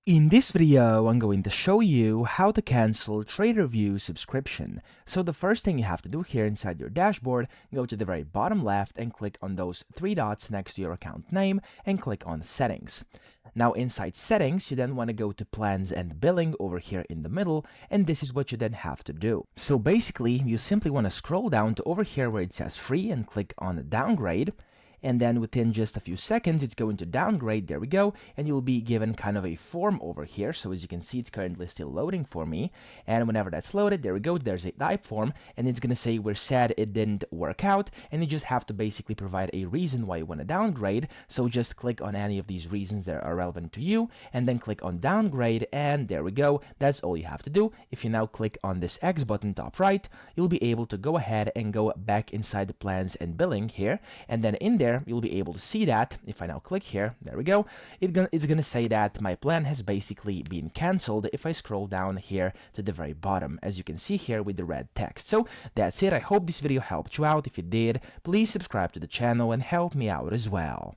In this video, I'm going to show you how to cancel TraderVue subscription. So the first thing you have to do here inside your dashboard, go to the very bottom left and click on those three dots next to your account name and click on Settings. Now inside Settings, you then want to go to Plans and Billing over here in the middle, and this is what you then have to do. So basically, you simply want to scroll down to over here where it says Free and click on Downgrade. And then within just a few seconds, it's going to downgrade. There we go. And you'll be given kind of a form over here. So as you can see, it's currently still loading for me. And whenever that's loaded, there we go. There's a type form. And it's going to say we're sad it didn't work out. And you just have to basically provide a reason why you want to downgrade. So just click on any of these reasons that are relevant to you. And then click on downgrade. And there we go. That's all you have to do. If you now click on this X button top right, you'll be able to go ahead and go back inside the plans and billing here. And then in there, you'll be able to see that if I now click here, there we go, it's gonna say that my plan has basically been canceled if I scroll down here to the very bottom, as you can see here with the red text. So that's it. I hope this video helped you out. If it did, please subscribe to the channel and help me out as well.